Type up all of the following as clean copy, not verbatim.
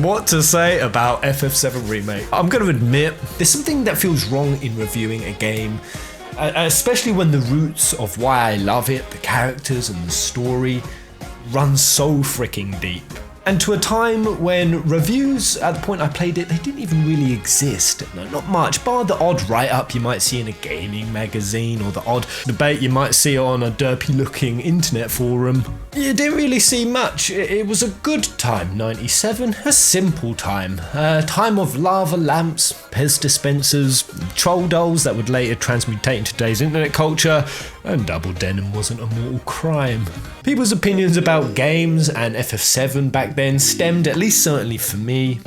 what to say about FF7 Remake. I'm going to admit, there's something that feels wrong in reviewing a game, especially when the roots of why I love it, the characters and the story, run so freaking deep. And to a time when reviews, at the point I played it, they didn't even really exist. No, not much, bar the odd write-up you might see in a gaming magazine or the odd debate you might see on a derpy-looking internet forum. You didn't really see much. It was a good time, 97, a simple time. A time of lava lamps, Pez dispensers, troll dolls that would later transmutate into today's internet culture, and double denim wasn't a mortal crime. People's opinions about games and FF7 back then stemmed, at least certainly for me,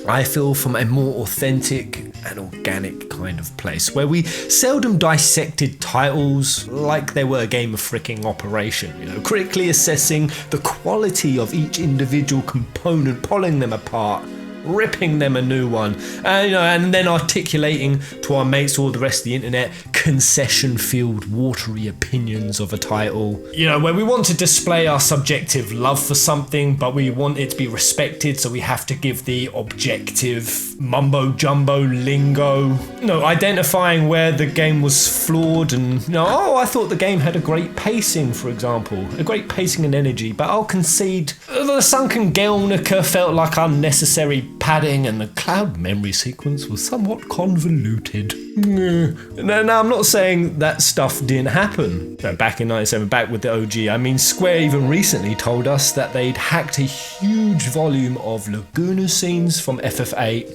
I feel, from a more authentic and organic kind of place, where we seldom dissected titles like they were a game of freaking operation, critically assessing the quality of each individual component, pulling them apart, ripping them a new one, and then articulating to our mates or the rest of the internet concession-filled, watery opinions of a title. Where we want to display our subjective love for something, but we want it to be respected, so we have to give the objective mumbo-jumbo lingo. Identifying where the game was flawed and, I thought the game had a great pacing, for example. A great pacing and energy, but I'll concede the sunken Gelnica felt like unnecessary padding, and the cloud memory sequence was somewhat convoluted. Now, I'm not saying that stuff didn't happen. Back in 97, back with the OG, Square even recently told us that they'd hacked a huge volume of Laguna scenes from FF8,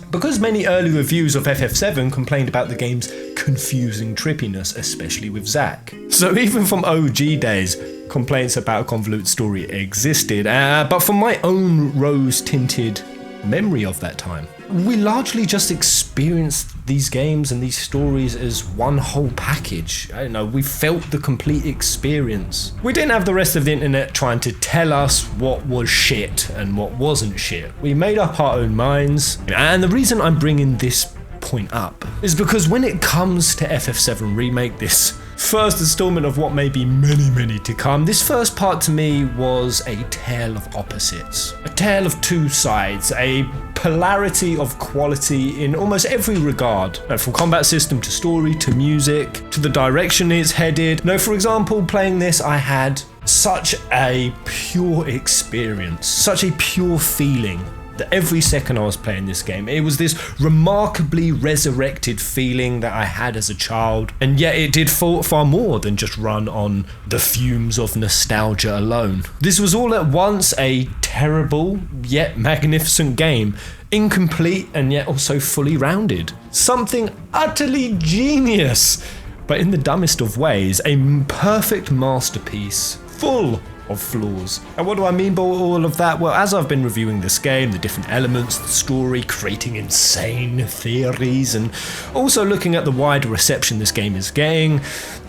because many early reviews of FF7 complained about the game's confusing trippiness, especially with Zack. So even from OG days, complaints about a convoluted story existed, but from my own rose-tinted memory of that time, we largely just experienced these games and these stories as one whole package. We felt the complete experience. We didn't have the rest of the internet trying to tell us what was shit and what wasn't shit. We made up our own minds, and the reason I'm bringing this point up is because when it comes to FF7 Remake, this first installment of what may be many to come, this first part to me was a tale of opposites, a tale of two sides, a polarity of quality in almost every regard, from combat system to story to music to the direction it's headed. For example, playing this, I had such a pure experience, such a pure feeling that every second I was playing this game, it was this remarkably resurrected feeling that I had as a child, and yet it did far more than just run on the fumes of nostalgia alone. This was all at once a terrible yet magnificent game, incomplete and yet also fully rounded. Something utterly genius, but in the dumbest of ways, a perfect masterpiece, full of flaws. And what do I mean by all of that? Well, as I've been reviewing this game, the different elements, the story, creating insane theories, and also looking at the wider reception this game is getting,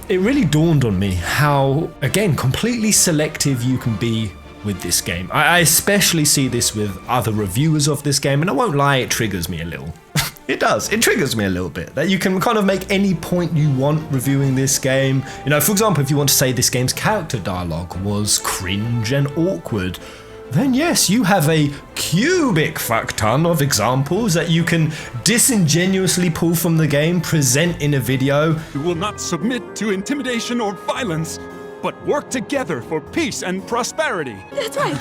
it really dawned on me how, again, completely selective you can be with this game. I especially see this with other reviewers of this game, and I won't lie, it triggers me a little. It does. It triggers me a little bit that you can kind of make any point you want reviewing this game. For example, if you want to say this game's character dialogue was cringe and awkward, then yes, you have a cubic fuck ton of examples that you can disingenuously pull from the game, present in a video. We will not submit to intimidation or violence, but work together for peace and prosperity. That's right.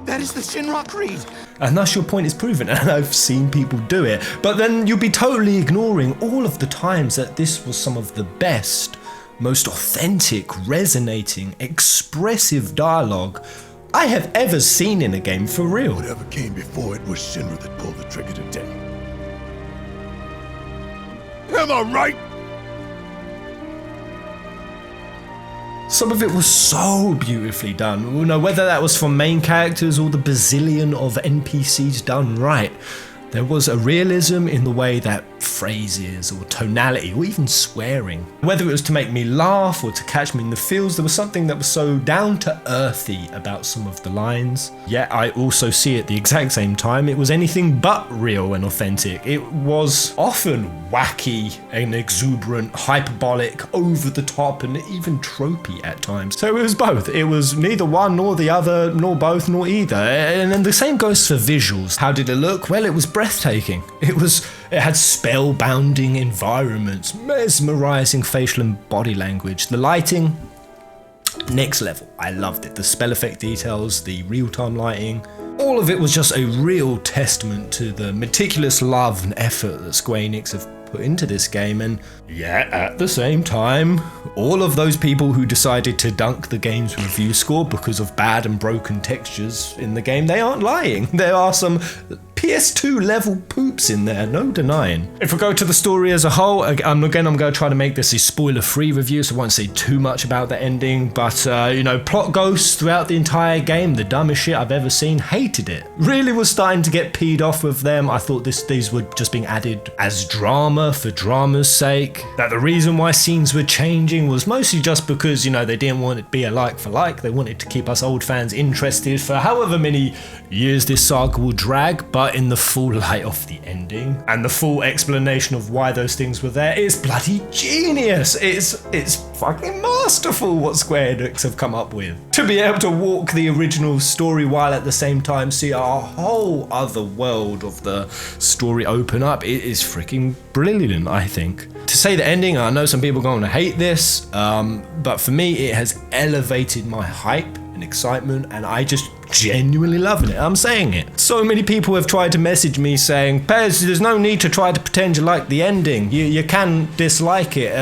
That is the Shinra creed. And thus your point is proven, and I've seen people do it. But then you'll be totally ignoring all of the times that this was some of the best, most authentic, resonating, expressive dialogue I have ever seen in a game for real. Whatever came before it was Shinra that pulled the trigger today. Am I right? Some of it was so beautifully done, whether that was from main characters or the bazillion of NPCs done right. There was a realism in the way that phrases or tonality or even swearing. Whether it was to make me laugh or to catch me in the feels, there was something that was so down to earthy about some of the lines. Yet I also see at the exact same time it was anything but real and authentic. It was often wacky and exuberant, hyperbolic, over the top, and even tropey at times. So it was both. It was neither one nor the other, nor both nor either. And then the same goes for visuals. How did it look? Well, it was breathtaking. It had spellbinding environments, mesmerizing facial and body language. The lighting, next level. I loved it. The spell effect details, the real-time lighting, all of it was just a real testament to the meticulous love and effort that Square Enix have put into this game. And yet at the same time, all of those people who decided to dunk the game's review score because of bad and broken textures in the game, they aren't lying. There are some PS2 level poops in there, no denying. If we go to the story as a whole, I'm going to try to make this a spoiler-free review, so I won't say too much about the ending, but plot ghosts throughout the entire game, the dumbest shit I've ever seen, hated it. Really was starting to get peed off with them. I thought these were just being added as drama for drama's sake, that the reason why scenes were changing was mostly just because, they didn't want it to be a like for like. They wanted to keep us old fans interested for however many years this saga will drag, but in the full light of the ending and the full explanation of why those things were there, it's bloody genius. It's fucking masterful what Square Enix have come up with. To be able to walk the original story while at the same time see a whole other world of the story open up, it is freaking brilliant, I think. To say the ending, I know some people are going to hate this, but for me it has elevated my hype and excitement, and I just genuinely loving it. I'm saying it. So many people have tried to message me saying, Pez, there's no need to try to pretend you like the ending. You can dislike it.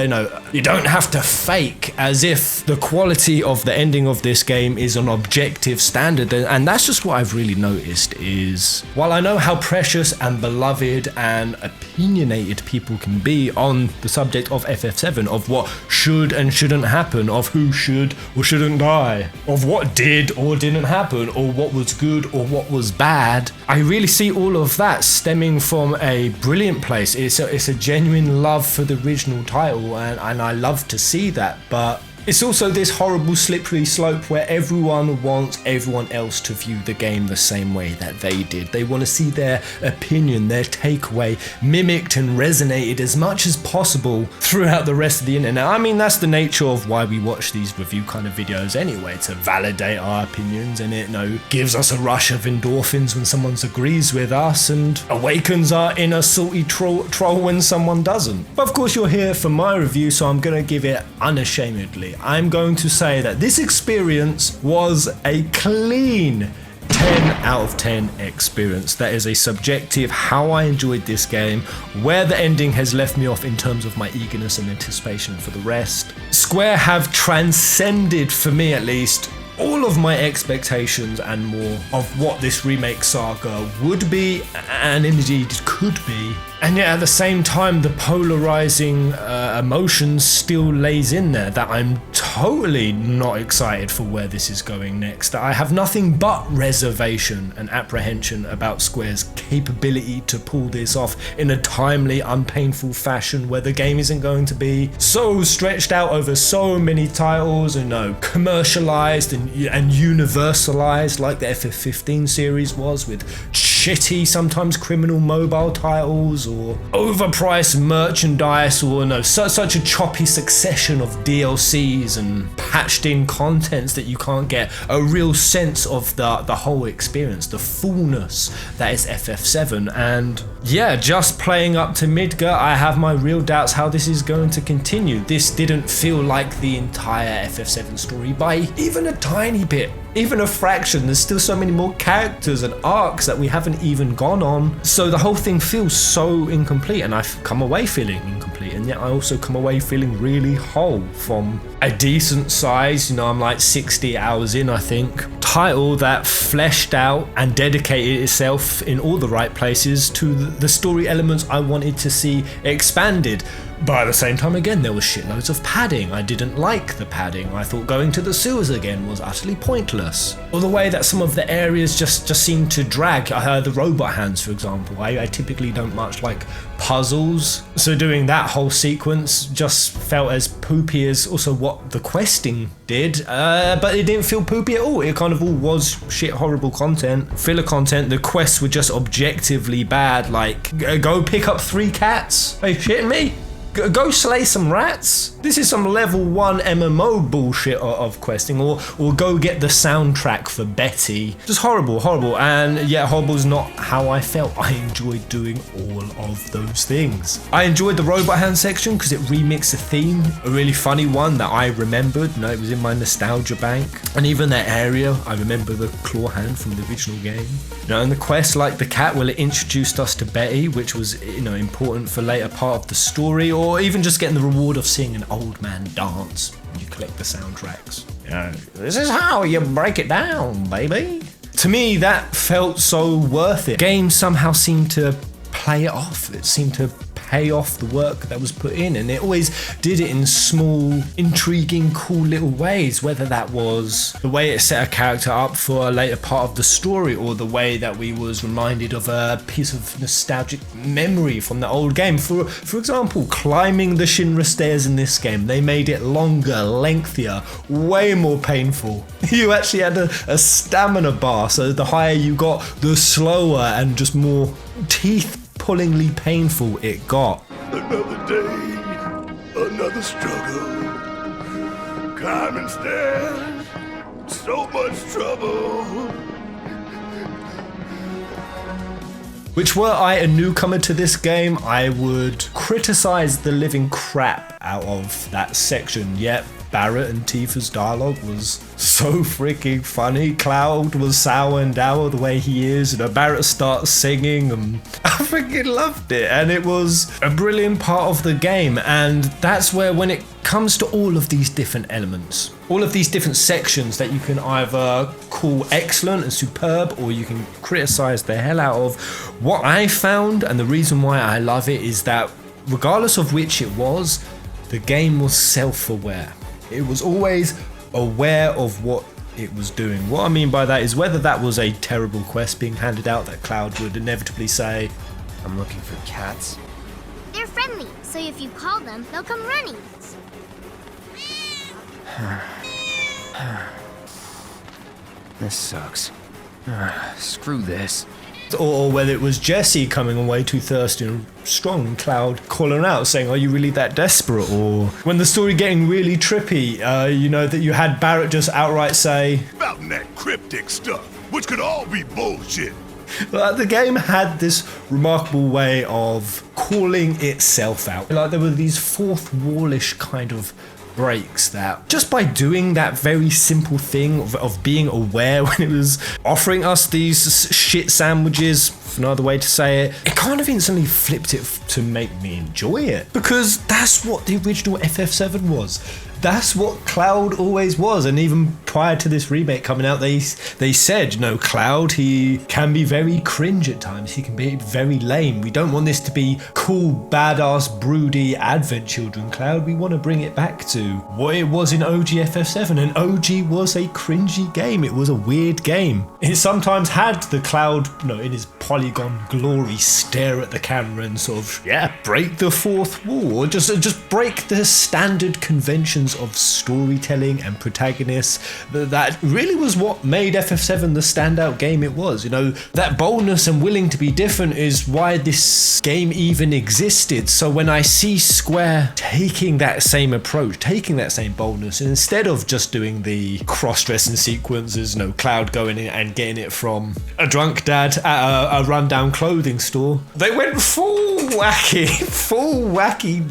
You don't have to fake as if the quality of the ending of this game is an objective standard. And that's just what I've really noticed is, while I know how precious and beloved and opinionated people can be on the subject of FF7, of what should and shouldn't happen, of who should or shouldn't die, of what did or didn't happen, or what was good or what was bad, I really see all of that stemming from a brilliant place. It's a genuine love for the original title, and I love to see that, but it's also this horrible slippery slope where everyone wants everyone else to view the game the same way that they did. They want to see their opinion, their takeaway mimicked and resonated as much as possible throughout the rest of the internet. I mean, that's the nature of why we watch these review kind of videos anyway, to validate our opinions, and it gives us a rush of endorphins when someone agrees with us and awakens our inner salty troll when someone doesn't. But of course you're here for my review, so I'm going to give it unashamedly. I'm going to say that this experience was a clean 10 out of 10 experience. That is a subjective how I enjoyed this game, where the ending has left me off in terms of my eagerness and anticipation for the rest. Square have transcended, for me at least, all of my expectations and more of what this remake saga would be and indeed could be. And yet at the same time, the polarizing emotions still lays in there that I'm totally not excited for where this is going next. I have nothing but reservation and apprehension about Square's capability to pull this off in a timely, unpainful fashion where the game isn't going to be so stretched out over so many titles and commercialized and universalized like the FF15 series was, with shitty, sometimes criminal mobile titles or overpriced merchandise, or such a choppy succession of DLCs and patched in contents that you can't get a real sense of the whole experience, the fullness that is FF7. And yeah, just playing up to Midgar, I have my real doubts how this is going to continue. This didn't feel like the entire FF7 story by even a tiny bit, even a fraction. There's still so many more characters and arcs that we haven't even gone on. So the whole thing feels so incomplete, and I've come away feeling incomplete, and yet I also come away feeling really whole from a decent size, I'm like 60 hours in, I think, title that fleshed out and dedicated itself in all the right places to the story elements I wanted to see expanded, But at the same time, again, there was shitloads of padding. I didn't like the padding. I thought going to the sewers again was utterly pointless. Or the way that some of the areas just seemed to drag. The robot hands, for example. I typically don't much like puzzles. So doing that whole sequence just felt as poopy as also what the questing did. But it didn't feel poopy at all. It kind of all was shit, horrible content. Filler content. The quests were just objectively bad. Like, go pick up 3 cats? Are you shitting me? Go slay some rats? This is some level 1 MMO bullshit of questing, or go get the soundtrack for Betty. Just horrible. And yeah, horrible's not how I felt. I enjoyed doing all of those things. I enjoyed the robot hand section because it remixed a theme, a really funny one that I remembered. It was in my nostalgia bank. And even that area, I remember the claw hand from the original game. And the quest, like the cat, it introduced us to Betty, which was important for later part of the story, or even just getting the reward of seeing an old man dance when you collect the soundtracks. This is how you break it down, baby. To me, that felt so worth it. Games somehow seemed to play it off. It seemed to pay off the work that was put in, and it always did it in small, intriguing, cool little ways, whether that was the way it set a character up for a later part of the story, or the way that we was reminded of a piece of nostalgic memory from the old game. For example, climbing the Shinra stairs in this game, they made it longer, lengthier, way more painful. You actually had a stamina bar, so the higher you got, the slower and just more teeth-pullingly painful it got. Another day, another struggle. Climbing stairs, so much trouble. Which, were I a newcomer to this game, I would criticize the living crap out of that section. Yep, Barrett and Tifa's dialogue was so freaking funny. Cloud was sour and dour the way he is, and Barrett starts singing, and I freaking loved it. And it was a brilliant part of the game, and that's where, when it comes to all of these different elements, all of these different sections that you can either call excellent and superb, or you can criticize the hell out of, what I found, and the reason why I love it, is that regardless of which it was, the game was self-aware. It was always aware of what it was doing. What I mean by that is, whether that was a terrible quest being handed out that Cloud would inevitably say, I'm looking for cats. They're friendly, so if you call them, they'll come running. This sucks. Screw this. or whether it was Jesse coming away too thirsty and strong, and Cloud calling out saying, are you really that desperate? Or when the story getting really trippy, that you had Barrett just outright say, About that cryptic stuff, which could all be bullshit. The game had this remarkable way of calling itself out. Like, there were these fourth wallish kind of breaks that, just by doing that very simple thing of being aware when it was offering us these shit sandwiches, for no other way to say it, it kind of instantly flipped it to make me enjoy it. Because that's what the original FF7 was. That's what Cloud always was. And even prior to this remake coming out, they said, Cloud, he can be very cringe at times. He can be very lame. We don't want this to be cool, badass, broody Advent Children, Cloud. We want to bring it back to what it was in OG FF7. And OG was a cringy game. It was a weird game. It sometimes had the Cloud, in his polygon glory, stare at the camera and sort of, break the fourth wall. Or just break the standard conventions of storytelling and protagonists. That really was what made FF7 the standout game it was. That boldness and willing to be different is why this game even existed. So when I see Square taking that same approach, taking that same boldness, and instead of just doing the cross-dressing sequences, Cloud going in and getting it from a drunk dad at a rundown clothing store, they went full wacky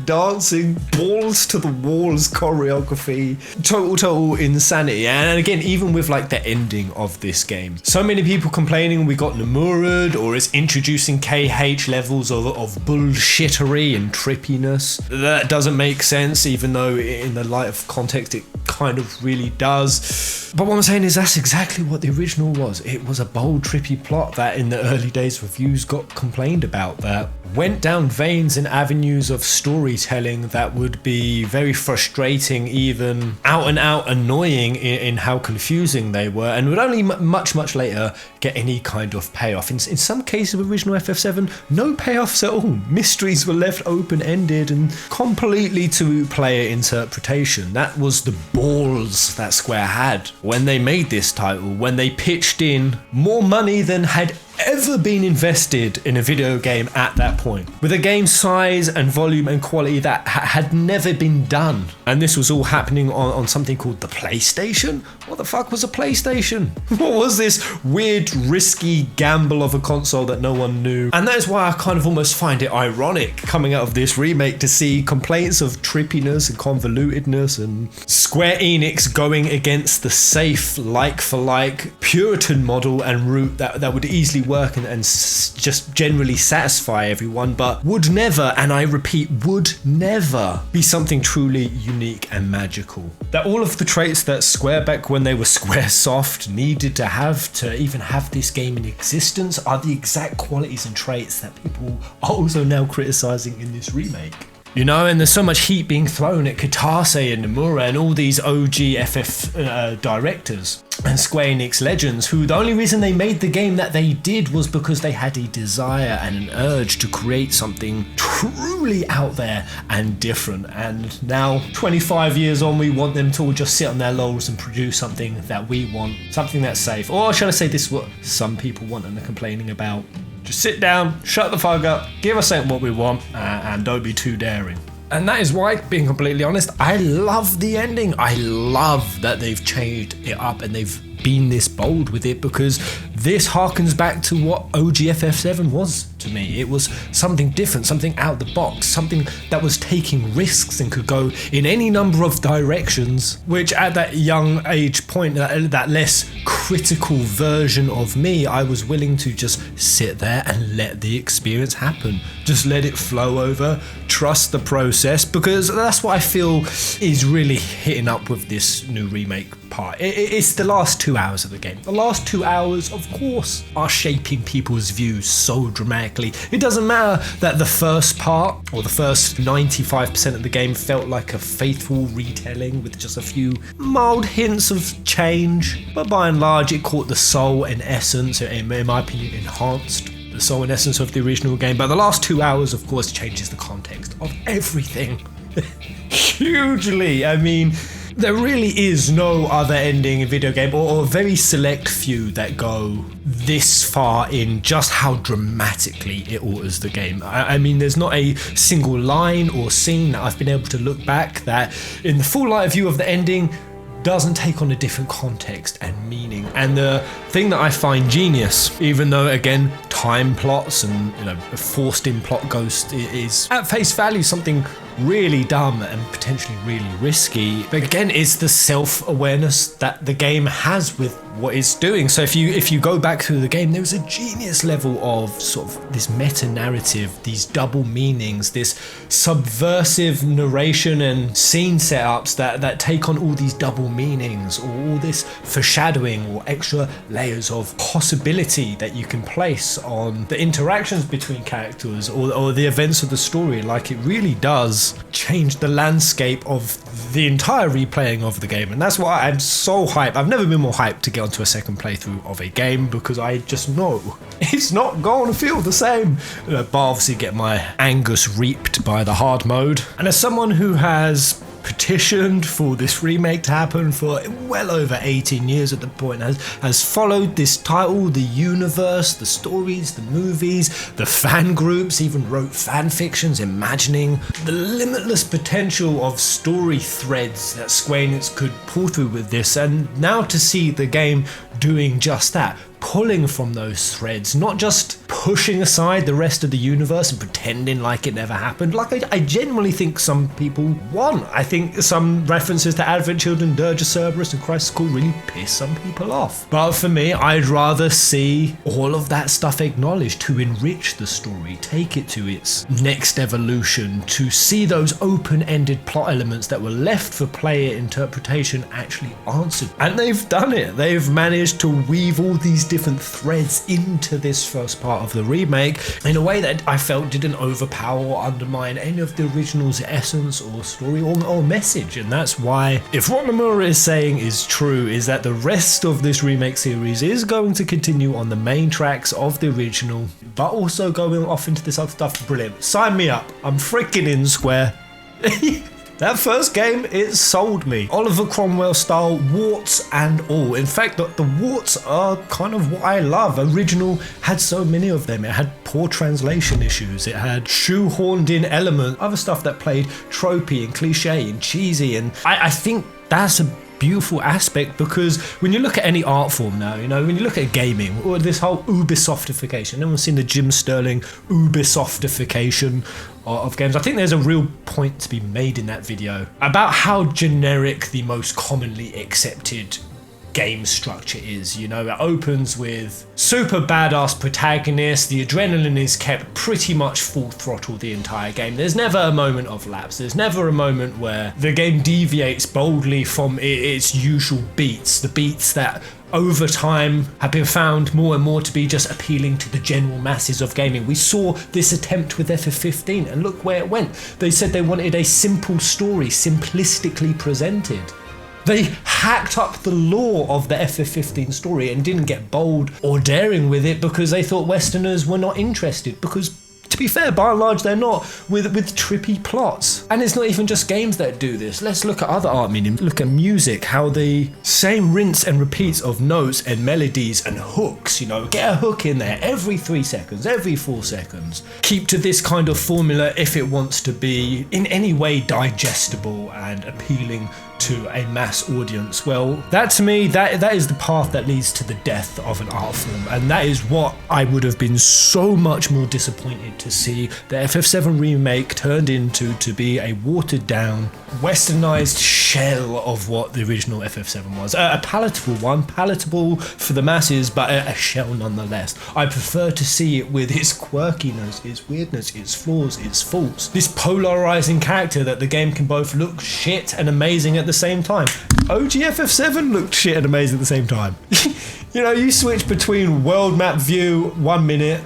dancing, balls to the walls choreography, total insanity. And again, even with the ending of this game, so many people complaining we got Nomura'd, or it's introducing KH levels of bullshittery and trippiness. That doesn't make sense, even though in the light of context it kind of really does. But what I'm saying is, that's exactly what the original was. It was a bold, trippy plot that in the early days reviews got complained about, that went down veins and avenues of storytelling that would be very frustrating, even out and out annoying in how confusing they were, and would only much later get any kind of payoff. In some cases of original FF7, no payoffs at all. Mysteries were left open-ended and completely to player interpretation. That was the balls that Square had when they made this title, when they pitched in more money than had ever been invested in a video game at that point, with a game size and volume and quality that had never been done. And this was all happening on something called the PlayStation. What the fuck was a PlayStation? What was this weird risky gamble of a console that no one knew? And that is why I kind of almost find it ironic coming out of this remake to see complaints of trippiness and convolutedness and Square Enix going against the safe like for like Puritan model and route that would easily work and just generally satisfy everyone, but would never, and I repeat, would never be something truly unique and magical. That all of the traits that Square back when they were Squaresoft needed to have to even have this game in existence are the exact qualities and traits that people are also now criticizing in this remake. You know, and there's so much heat being thrown at Kitase and Nomura and all these OG FF directors and Square Enix legends, who the only reason they made the game that they did was because they had a desire and an urge to create something truly out there and different. And now, 25 years on, we want them to all just sit on their laurels and produce something that we want, something that's safe. Or shall I say, this is what some people want and are complaining about. Just sit down, shut the fuck up, give us what we want, and don't be too daring. And that is why, being completely honest, I love the ending. I love that they've changed it up and they've been this bold with it, because this harkens back to what OG FF7 was to me. It was something different, something out the box, something that was taking risks and could go in any number of directions, which at that young age point, that less critical version of me, I was willing to just sit there and let the experience happen. Just let it flow over, trust the process, because that's what I feel is really hitting up with this new remake part. It's the last 2 hours of the game. The last 2 hours, of course, are shaping people's views so dramatically. It doesn't matter that the first part, or the first 95% of the game, felt like a faithful retelling with just a few mild hints of change, but by and large it caught the soul and essence, in my opinion enhanced the soul and essence of the original game. But the last 2 hours, of course, changes the context of everything hugely. I mean, there really is no other ending in video game, or a very select few that go this far in just how dramatically it alters the game. I mean, there's not a single line or scene that I've been able to look back that, in the full light view of the ending, doesn't take on a different context and meaning. And the thing that I find genius, even though again time plots and a forced in plot ghost is at face value something really dumb and potentially really risky, but again it's the self-awareness that the game has with what it's doing. So if you go back through the game, there's a genius level of sort of this meta-narrative, these double meanings, this subversive narration and scene setups that take on all these double meanings, or all this foreshadowing or extra layers of possibility that you can place on the interactions between characters or the events of the story. Like, it really does change the landscape of the entire replaying of the game, and that's why I'm so hyped. I've never been more hyped to get onto a second playthrough of a game, because I just know it's not going to feel the same. But obviously get my Angus reaped by the hard mode. And as someone who has petitioned for this remake to happen for well over 18 years at the point, has followed this title, the universe, the stories, the movies, the fan groups, even wrote fan fictions imagining the limitless potential of story threads that Square Enix could pull through with this, and now to see the game doing just that, pulling from those threads, not just pushing aside the rest of the universe and pretending like it never happened, like I genuinely think some people want. I think some references to Advent Children, Dirge of Cerberus and Crisis Core really piss some people off. But for me, I'd rather see all of that stuff acknowledged to enrich the story, take it to its next evolution, to see those open-ended plot elements that were left for player interpretation actually answered. And they've done it. They've managed to weave all these different threads into this first part of the remake in a way that I felt didn't overpower or undermine any of the original's essence or story or message. And that's why, if what Nomura is saying is true, is that the rest of this remake series is going to continue on the main tracks of the original, but also going off into this other stuff. Brilliant. Sign me up. I'm freaking in, Square. That first game, it sold me. Oliver Cromwell style, warts and all. In fact, the warts are kind of what I love. Original had so many of them. It had poor translation issues. It had shoehorned in elements, other stuff that played tropey and cliche and cheesy. And I think that's a beautiful aspect, because when you look at any art form now, when you look at gaming, or this whole Ubisoftification, everyone's seen the Jim Sterling Ubisoftification of games. I think there's a real point to be made in that video about how generic the most commonly accepted game structure is. It opens with super badass protagonist, the adrenaline is kept pretty much full throttle the entire game. There's never a moment of lapse. There's never a moment where the game deviates boldly from its usual beats, the beats that over time have been found more and more to be just appealing to the general masses of gaming. We saw this attempt with FF15 and look where it went. They said they wanted a simple story, simplistically presented. They hacked up the lore of the FF15 story and didn't get bold or daring with it because they thought Westerners were not interested, because to be fair, by and large, they're not, with trippy plots. And it's not even just games that do this. Let's look at other art mediums. Look at music, how the same rinse and repeats of notes and melodies and hooks, get a hook in there every 3 seconds, every 4 seconds. Keep to this kind of formula if it wants to be in any way digestible and appealing to a mass audience. Well, that to me, that is the path that leads to the death of an art form, and that is what I would have been so much more disappointed to see the FF7 remake turned into, to be a watered down, westernized shell of what the original FF7 was. A palatable one, palatable for the masses, but a shell nonetheless. I prefer to see it with its quirkiness, its weirdness, its flaws, its faults. This polarizing character that the game can both look shit and amazing at the same time. OG FF7 looked shit and amazing at the same time. You switch between world map view 1 minute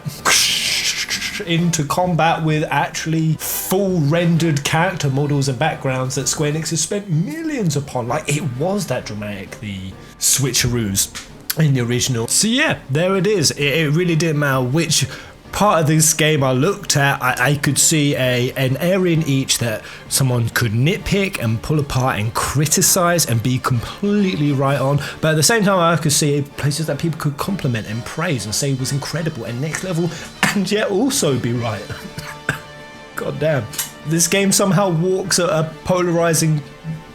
into combat with actually full rendered character models and backgrounds that Square Enix has spent millions upon. Like, it was that dramatic, the switcheroos in the original. So yeah, there it is. It really didn't matter which part of this game I looked at. I could see an area in each that someone could nitpick and pull apart and criticize and be completely right on, but at the same time I could see places that people could compliment and praise and say was incredible and next level, and yet also be right. God damn. This game somehow walks a polarizing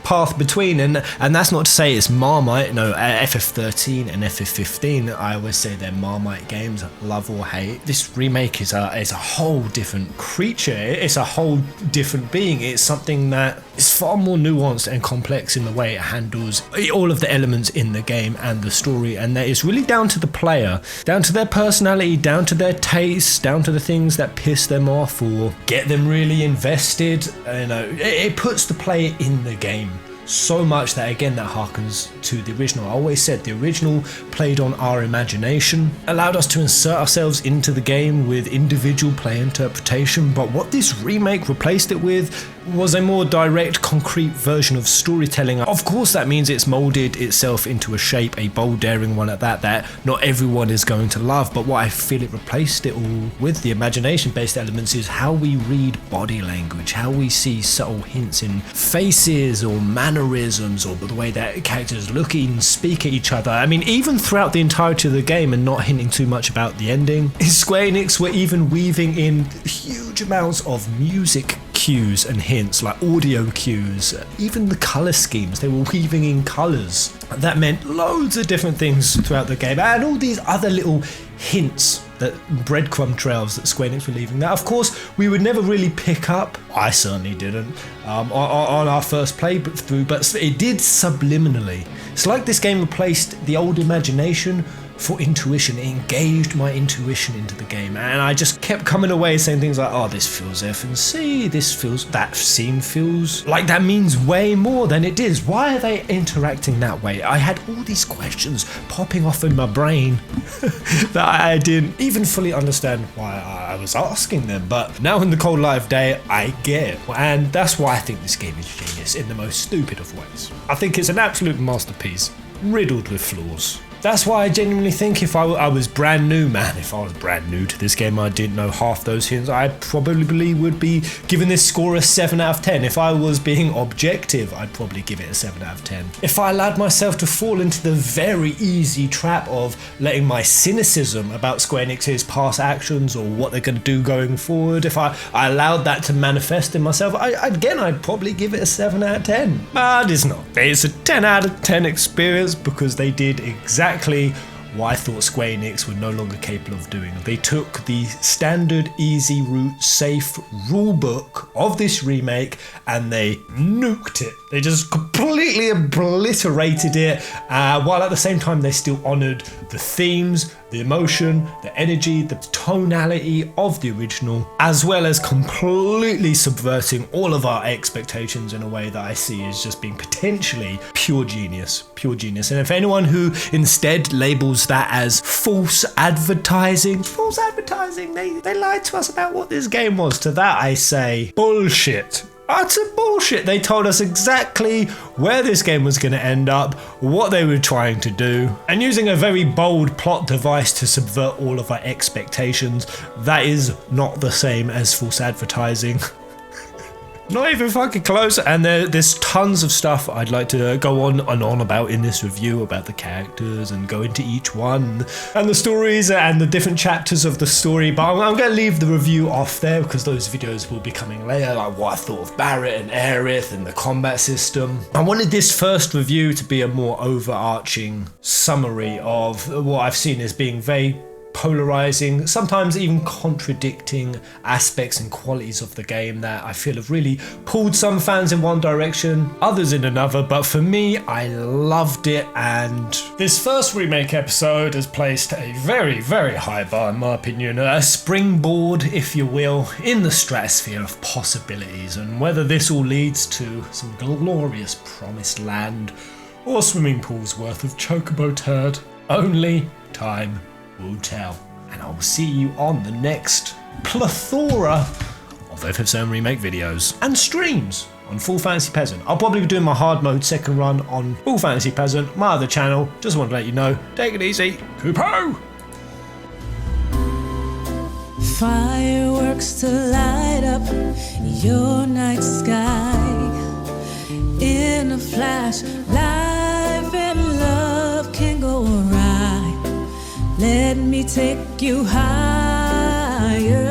path between, and that's not to say it's Marmite. No, FF13 and FF15, I always say they're Marmite games, love or hate. This remake is a whole different creature. It's a whole different being. It's something that is far more nuanced and complex in the way it handles all of the elements in the game and the story, and that is really down to the player, down to their personality, down to their tastes, down to the things that piss them off or get them really invested. It puts the player in the game so much that, again, that harkens to the original. I always said the original played on our imagination, allowed us to insert ourselves into the game with individual play interpretation, but what this remake replaced it with was a more direct, concrete version of storytelling. Of course, that means it's molded itself into a shape, a bold, daring one at that not everyone is going to love, but what I feel it replaced it all with, the imagination-based elements, is how we read body language, how we see subtle hints in faces or mannerisms, or the way that characters look and speak at each other. I mean, even throughout the entirety of the game, and not hinting too much about the ending, Square Enix were even weaving in huge amounts of music cues and hints, like audio cues, even the color schemes. They were weaving in colors. That meant loads of different things throughout the game, and all these other little hints, that breadcrumb trails that Square Enix were leaving, that of course we would never really pick up. I certainly didn't on our first playthrough, but it did subliminally. It's like this game replaced the old imagination for intuition. It engaged my intuition into the game, and I just kept coming away saying things like, oh, this feels F&C, that scene feels like that means way more than it is. Why are they interacting that way? I had all these questions popping off in my brain that I didn't even fully understand why I was asking them, but now in the cold light of day, I get it. And that's why I think this game is genius in the most stupid of ways. I think it's an absolute masterpiece, riddled with flaws. That's why I genuinely think if I was brand new, if I was brand new to this game, I didn't know half those hints, I probably would be giving this score a 7 out of 10. If I was being objective, I'd probably give it a 7 out of 10. If I allowed myself to fall into the very easy trap of letting my cynicism about Square Enix's past actions or what they're going to do going forward, if I allowed that to manifest in myself, I'd probably give it a 7 out of 10. But it's not. It's a 10 out of 10 experience because they did exactly what I thought Square Enix were no longer capable of doing. They took the standard, easy route, safe rulebook of this remake and they nuked it. They just completely obliterated it, while at the same time they still honoured the themes, the emotion, the energy, the tonality of the original, as well as completely subverting all of our expectations in a way that I see as just being potentially pure genius. And if anyone who instead labels that as false advertising, they lied to us about what this game was. To that I say, bullshit. Utter bullshit. They told us exactly where this game was going to end up, what they were trying to do, and using a very bold plot device to subvert all of our expectations. That is not the same as false advertising. Not even fucking close. And there's tons of stuff I'd like to go on and on about in this review, about the characters and go into each one and the stories and the different chapters of the story, but I'm going to leave the review off there because those videos will be coming later, like what I thought of Barrett and Aerith and the combat system. I wanted this first review to be a more overarching summary of what I've seen as being very polarizing, sometimes even contradicting aspects and qualities of the game that I feel have really pulled some fans in one direction, others in another, but for me, I loved it, and this first remake episode has placed a very, very high bar, in my opinion, a springboard, if you will, in the stratosphere of possibilities, and whether this all leads to some glorious promised land or swimming pools worth of chocobo turd, only time will tell. And I will see you on the next plethora of FF7 Remake videos and streams on Full Fantasy Peasant. I'll probably be doing my hard mode second run on Full Fantasy Peasant, my other channel. Just want to let you know, take it easy. Kupo! Fireworks to light up your night sky. In a flash, life and love can go awry. Let me take you higher.